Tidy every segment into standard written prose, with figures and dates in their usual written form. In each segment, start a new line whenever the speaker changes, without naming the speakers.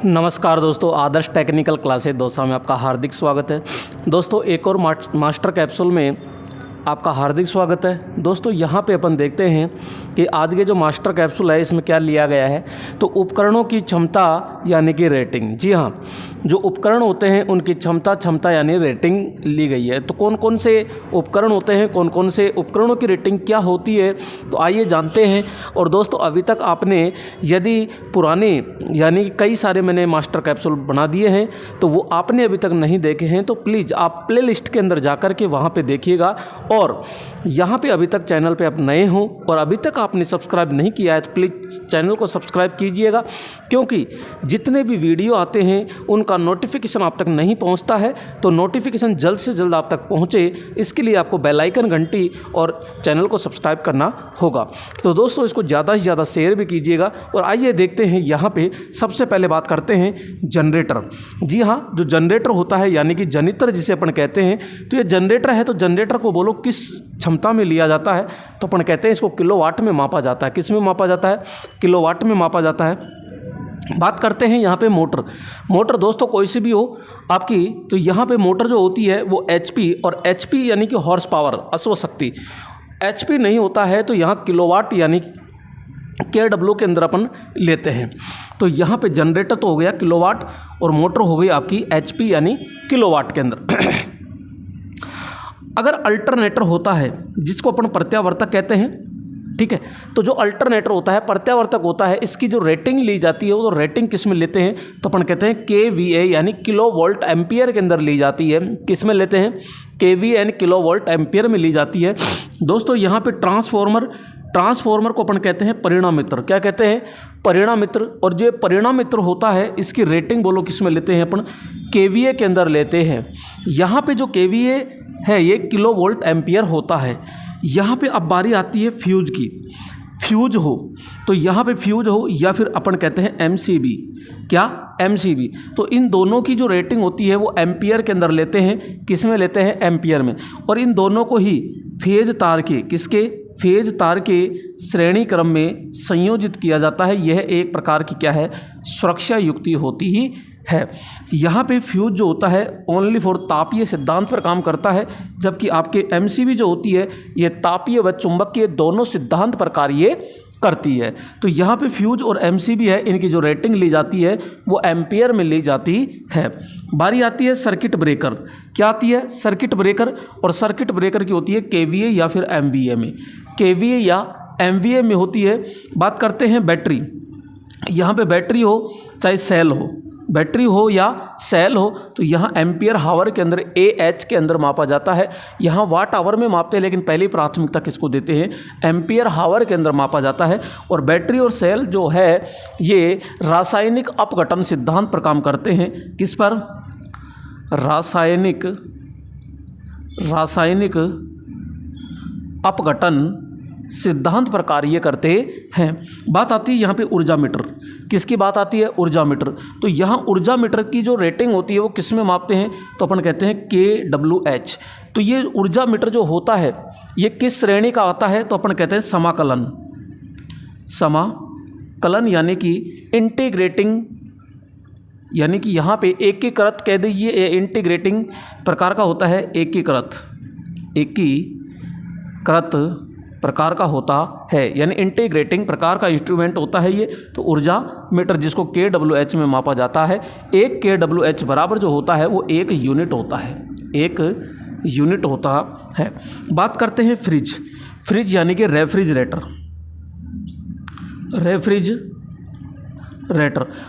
नमस्कार दोस्तों, आदर्श technical classes Dausa में आपका हार्दिक स्वागत है। दोस्तों एक और मास्टर कैप्सूल में आपका हार्दिक स्वागत है। दोस्तों यहाँ पे अपन देखते हैं कि आज के जो मास्टर कैप्सूल है इसमें क्या लिया गया है, तो उपकरणों की क्षमता यानी कि रेटिंग। जी हाँ, जो उपकरण होते हैं उनकी क्षमता यानी रेटिंग ली गई है। तो कौन कौन से उपकरण होते हैं, कौन कौन से उपकरणों की रेटिंग क्या होती है, तो आइए जानते हैं। और दोस्तों अभी तक आपने यदि पुराने यानी कई सारे मैंने मास्टर कैप्सूल बना दिए हैं तो वो आपने अभी तक नहीं देखे हैं तो प्लीज़ आप प्ले लिस्ट के अंदर जा कर के वहाँ पर देखिएगा। और यहाँ पे अभी तक चैनल पे आप नए हो और अभी तक आपने सब्सक्राइब नहीं किया है तो प्लीज़ चैनल को सब्सक्राइब कीजिएगा, क्योंकि जितने भी वीडियो आते हैं उनका नोटिफिकेशन आप तक नहीं पहुँचता है। तो नोटिफिकेशन जल्द से जल्द आप तक पहुँचे, इसके लिए आपको बेल आइकन घंटी और चैनल को सब्सक्राइब करना होगा। तो दोस्तों इसको ज़्यादा से ज़्यादा शेयर भी कीजिएगा। और आइए देखते हैं, यहाँ पे सबसे पहले बात करते हैं जनरेटर। जी हाँ, जो जनरेटर होता है यानी कि जनित्र जिसे अपन कहते हैं, तो ये जनरेटर है। तो जनरेटर को बोलो किस क्षमता में लिया जाता है, तो अपन कहते हैं इसको किलोवाट में मापा जाता है। किस में मापा जाता है? किलोवाट में मापा जाता है। बात करते हैं यहाँ पे मोटर दोस्तों कोई सी भी हो आपकी, तो यहाँ पे मोटर जो होती है वो एचपी, और एचपी यानी कि हॉर्स पावर, अश्व शक्ति। एचपी नहीं होता है तो यहाँ किलोवाट यानी केडब्ल्यू के अंदर अपन लेते हैं। तो यहाँ पे जनरेटर तो हो गया किलोवाट और मोटर हो गई आपकी एचपी यानी किलोवाट के अंदर। अगर अल्टरनेटर होता है जिसको अपन प्रत्यावर्तक कहते हैं, ठीक है, तो जो अल्टरनेटर होता है, प्रत्यावर्तक होता है, इसकी जो रेटिंग ली जाती है वो तो रेटिंग किस में लेते हैं, तो अपन कहते हैं केवीए यानी किलो वोल्ट एम्पियर के अंदर ली जाती है। किस में लेते हैं? केवीए यानी किलो वोल्ट एम्पियर में ली जाती है। दोस्तों यहाँ पे ट्रांसफॉर्मर को अपन कहते हैं परिणामित्र। क्या कहते हैं? परिणामित्र। और जो परिणामित्र होता है इसकी रेटिंग बोलो किस में लेते हैं अपन? केवीए के अंदर लेते हैं। यहाँ पे जो केवीए है ये किलो वोल्ट एम्पियर होता है। यहाँ पे अब बारी आती है फ्यूज की। फ्यूज हो तो यहाँ पे फ्यूज हो या फिर अपन कहते हैं एमसीबी। क्या? एमसीबी। तो इन दोनों की जो रेटिंग होती है वो एम्पियर के अंदर लेते हैं। किस में लेते हैं? एम्पियर में। और इन दोनों को ही फेज तार के, किसके? फेज तार के श्रेणी क्रम में संयोजित किया जाता है। यह एक प्रकार की क्या है? सुरक्षा युक्ति होती ही है। यहाँ पे फ्यूज जो होता है ओनली फॉर तापीय सिद्धांत पर काम करता है, जबकि आपके एमसीबी जो होती है ये तापीय व चुंबकीय दोनों सिद्धांत पर कार्य करती है। तो यहाँ पे फ्यूज और एमसीबी है, इनकी जो रेटिंग ली जाती है वो एम्पियर में ली जाती है। बारी आती है सर्किट ब्रेकर। क्या आती है? Circuit breaker. और सर्किट ब्रेकर की होती है केवीए या फिर एमवीए में। केवीए या एमवीए में होती है। बात करते हैं बैटरी। यहाँ पे बैटरी हो चाहे सेल हो, बैटरी हो या सेल हो, तो यहाँ एम्पियर हावर के अंदर AH के अंदर मापा जाता है। यहाँ वाट आवर में मापते हैं, लेकिन पहली प्राथमिकता किसको देते हैं? एम्पियर हावर के अंदर मापा जाता है। और बैटरी और सेल जो है ये रासायनिक अपघटन सिद्धांत पर काम करते हैं। किस पर? रासायनिक अपघटन सिद्धांत पर कार्य करते हैं। बात आती है यहाँ पे ऊर्जा मीटर। किसकी बात आती है? ऊर्जा मीटर। तो यहाँ ऊर्जा मीटर की जो रेटिंग होती है वो किस में मापते हैं, तो अपन कहते हैं KWH। तो ये ऊर्जा मीटर जो होता है ये किस श्रेणी का आता है, तो अपन कहते हैं समाकलन यानी कि इंटीग्रेटिंग, यानी कि यहाँ पे एकीकृत कह दीजिए, इंटीग्रेटिंग प्रकार का होता है। एकीकृत प्रकार का होता है, यानी इंटीग्रेटिंग प्रकार का इंस्ट्रूमेंट होता है ये। तो ऊर्जा मीटर जिसको KWH में मापा जाता है। एक KWH बराबर जो होता है वो 1 यूनिट होता है। 1 यूनिट होता है। बात करते हैं फ्रिज यानी कि रेफ्रिजरेटर।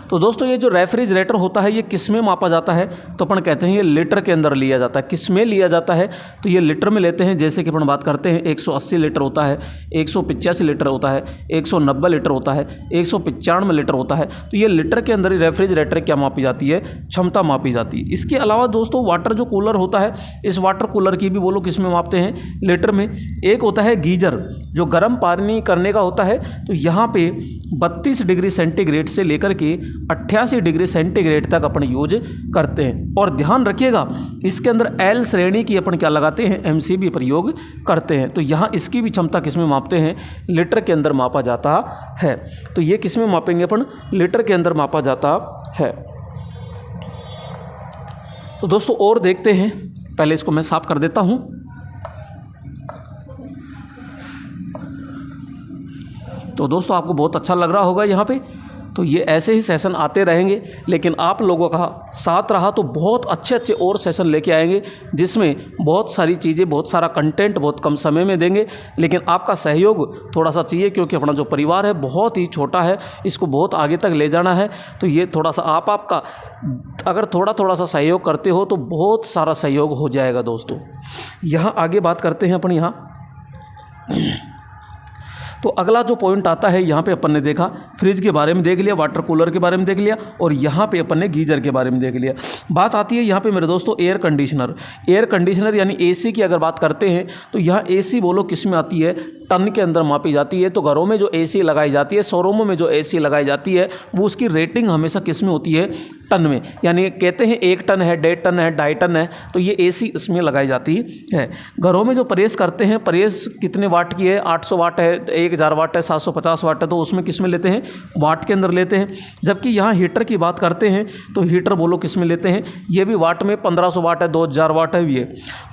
तो दोस्तों ये जो रेफ्रिजरेटर होता है ये किस में मापा जाता है, तो अपन कहते हैं ये लीटर के अंदर लिया जाता है। किस में लिया जाता है, तो ये लीटर में लेते हैं। जैसे कि अपन बात करते हैं 180 लीटर होता है, 185 लीटर होता है, 190 लीटर होता है, 195 लीटर होता है। तो ये लीटर के अंदर ही रेफ्रिजरेटर क्या मापी जाती है? क्षमता मापी जाती है। इसके अलावा दोस्तों वाटर जो कूलर होता है, इस वाटर कूलर की भी बोलो किस में मापते हैं? लीटर में। एक होता है गीजर जो गर्म पानी करने का होता है, तो यहाँ पे 32 डिग्री सेंटीग्रेड से से लेकर के 88 डिग्री सेंटीग्रेड तक अपन यूज करते हैं। और ध्यान रखिएगा इसके अंदर एल श्रेणी की अपन क्या लगाते हैं, MCB प्रयोग करते हैं। तो यहाँ इसकी भी क्षमता किस में मापते हैं, लीटर के अंदर मापा जाता है। तो ये किस में मापेंगे अपन, लीटर के अंदर मापा जाता है। तो दोस्तों और देखते हैं, पहले इसको मैं साफ कर देता हूँ। तो दोस्तों आपको बहुत अच्छा लग रहा होगा यहाँ पे। तो ये ऐसे ही सेशन आते रहेंगे, लेकिन आप लोगों का साथ रहा तो बहुत अच्छे अच्छे और सेशन लेके आएंगे, जिसमें बहुत सारी चीज़ें, बहुत सारा कंटेंट बहुत कम समय में देंगे। लेकिन आपका सहयोग थोड़ा सा चाहिए, क्योंकि अपना जो परिवार है बहुत ही छोटा है, इसको बहुत आगे तक ले जाना है। तो ये थोड़ा सा आपका अगर थोड़ा थोड़ा सा सहयोग करते हो तो बहुत सारा सहयोग हो जाएगा दोस्तों। यहाँ आगे बात करते हैं अपन। यहाँ तो अगला जो पॉइंट आता है, यहाँ पे अपन ने देखा फ्रिज के बारे में देख लिया, वाटर कूलर के बारे में देख लिया, और यहाँ पे अपन ने गीजर के बारे में देख लिया। बात आती है यहाँ पे मेरे दोस्तों एयर कंडीशनर। एयर कंडीशनर यानी AC की अगर बात करते हैं तो यहाँ AC बोलो किस में आती है, टन के अंदर मापी जाती है। तो घरों में जो AC लगाई जाती है, शोरूमों में जो AC लगाई जाती है, वो उसकी रेटिंग हमेशा किस में होती है, टन में। यानी कहते हैं 1 टन है, 1.5 टन है, 2.5 टन है, तो ये AC इसमें लगाई जाती है। घरों में जो प्रेस करते हैं, प्रेस कितने वाट की है, 800 वाट है, 1000 वाट है, 750 वाट है, तो उसमें किस में लेते हैं, वाट के अंदर लेते हैं। जबकि यहाँ हीटर की बात करते हैं तो हीटर बोलो किस में लेते हैं, ये भी वाट में 1500 वाट है, 2000 वाट है। ये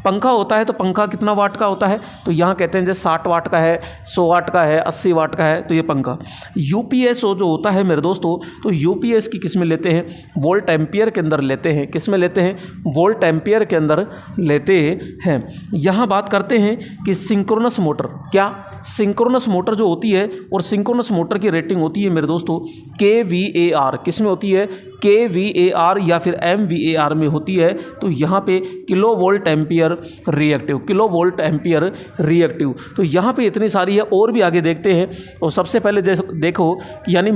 पंखा होता है तो पंखा कितना वाट का होता है, तो यहाँ कहते हैं जैसे 60 वाट का है, 100 वाट का है, 80 वाट का है, तो ये पंखा। UPS जो होता है मेरे दोस्तों, तो UPS की किस में लेते हैं, वोल्ट एम्पियर के अंदर लेते हैं। किस में लेते हैं, वोल्ट एम्पियर के अंदर लेते हैं। यहाँ बात करते हैं कि सिंक्रोनस मोटर, क्या सिंक्रोनस मोटर जो होती है, और सिंक्रोनस मोटर की रेटिंग होती है मेरे दोस्तों kVAR। किस में होती है, kVAR या फिर MVAR में होती है। तो यहाँ पे kilo volt ampere reactive, kilo volt ampere reactive. तो यहाँ पे इतनी सारी है, और भी आगे देखते हैं। और सबसे पहले देखो कि यानी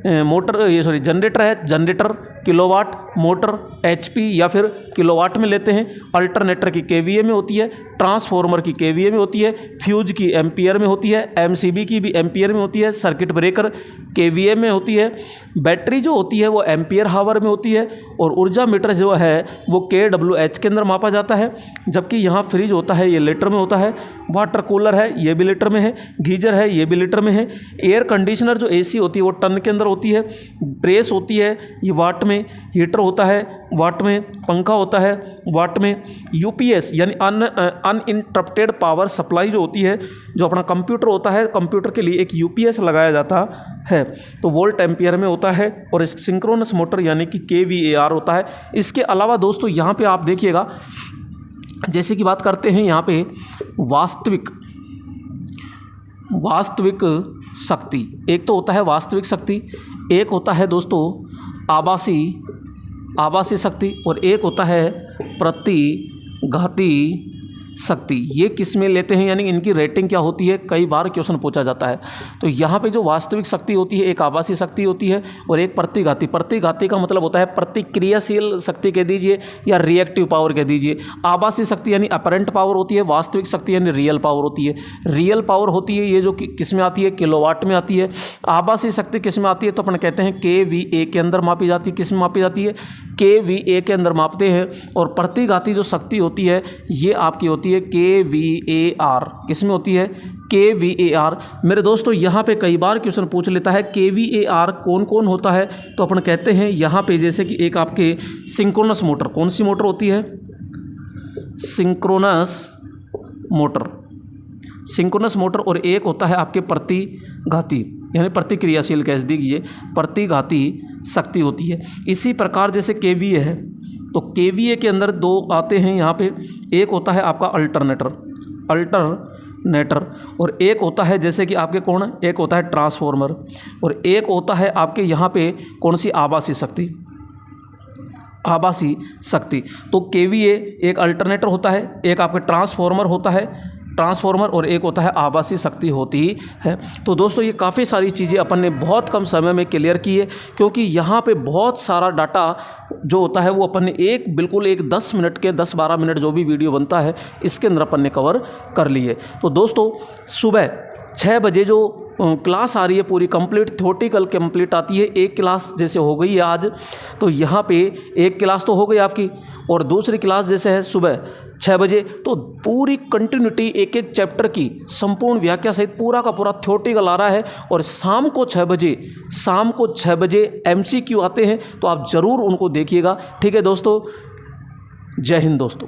जनरेटर है, जनरेटर किलोवाट, मोटर HP या फिर किलोवाट में लेते हैं। अल्टरनेटर की KVA में होती है, ट्रांसफॉर्मर की KVA में होती है, फ्यूज की एम्पियर में होती है, MCB की भी एम्पियर में होती है, सर्किट ब्रेकर KVA में होती है, बैटरी जो होती है वो एम्पियर हावर में होती है, और ऊर्जा मीटर जो है वो kWh के अंदर मापा जाता है। जबकि यहाँ फ्रिज होता है ये लीटर में होता है, वाटर कूलर है ये भी लीटर में है, गीजर है ये भी लीटर में है। एयर कंडीशनर जो AC होती है वो टन के अंदर होती है, प्रेस होती है ये वाट में, हीटर होता है वाट में, पंखा होता है वाट में। UPS यानी अनइंटरप्टेड पावर सप्लाई जो होती है, जो अपना कंप्यूटर होता है, कंप्यूटर के लिए एक UPS लगाया जाता है, तो वोल्ट एम्पियर में होता है। और सिंक्रोनस मोटर यानी कि kVAR होता है। इसके अलावा दोस्तों यहाँ पे आप देखिएगा, जैसे कि बात करते हैं यहाँ पे वास्तविक शक्ति। एक तो होता है वास्तविक शक्ति, एक होता है दोस्तों आभासी शक्ति, और एक होता है प्रतिघाती शक्ति। ये किस में लेते हैं, यानी इनकी रेटिंग क्या होती है, कई बार क्वेश्चन पूछा जाता है। तो यहाँ पे जो वास्तविक शक्ति होती है, एक आभासी शक्ति होती है और एक प्रतिघाती। प्रतिघाती का मतलब होता है प्रतिक्रियाशील शक्ति कह दीजिए या रिएक्टिव पावर कह दीजिए। आभासी शक्ति यानी अपरेंट पावर होती है, वास्तविक शक्ति यानी रियल पावर होती है। रियल पावर होती है ये जो किस में आती है, किलोवाट में आती है। आभासी शक्ति किस में आती है, तो अपन कहते हैं kVA के अंदर मापी जाती है। किस में मापी जाती है, kVA के अंदर मापते हैं। और प्रतिघाती जो शक्ति होती है ये आपकी होती है kVAR। किस में होती है, kVAR। मेरे दोस्तों यहाँ पे कई बार क्वेश्चन पूछ लेता है kVAR कौन कौन होता है, तो अपन कहते हैं यहाँ पे जैसे कि एक आपके सिंक्रोनस मोटर, कौन सी मोटर होती है, सिंक्रोनस मोटर, और एक होता है आपके प्रतिघाती यानी प्रतिक्रियाशील कह दीजिए, प्रतिघाती शक्ति होती है। इसी प्रकार जैसे kVA है, तो kVA के अंदर दो आते हैं यहाँ पे, एक होता है आपका अल्टरनेटर, और एक होता है जैसे कि आपके कौन, एक होता है ट्रांसफॉर्मर, और एक होता है आपके यहाँ पे कौन सी, आभासी शक्ति। तो kVA एक अल्टरनेटर होता है, एक आपका ट्रांसफॉर्मर होता है, और एक होता है आभासी शक्ति होती है। तो दोस्तों ये काफ़ी सारी चीज़ें अपन ने बहुत कम समय में क्लियर की है, क्योंकि यहाँ पे बहुत सारा डाटा जो होता है वो अपन ने बिल्कुल एक 10 मिनट के 10-12 मिनट जो भी वीडियो बनता है इसके अंदर अपन ने कवर कर लिए। तो दोस्तों सुबह 6 बजे जो क्लास आ रही है पूरी कंप्लीट, थ्योरेटिकल कंप्लीट आती है। एक क्लास जैसे हो गई है आज, तो यहाँ पे एक क्लास तो हो गई आपकी, और दूसरी क्लास जैसे है सुबह 6 बजे, तो पूरी कंटिन्यूटी एक एक चैप्टर की संपूर्ण व्याख्या सहित पूरा का पूरा थ्योरेटिकल आ रहा है। और शाम को 6 बजे MCQ आते हैं, तो आप ज़रूर उनको देखिएगा। ठीक है दोस्तों, जय हिंद दोस्तों।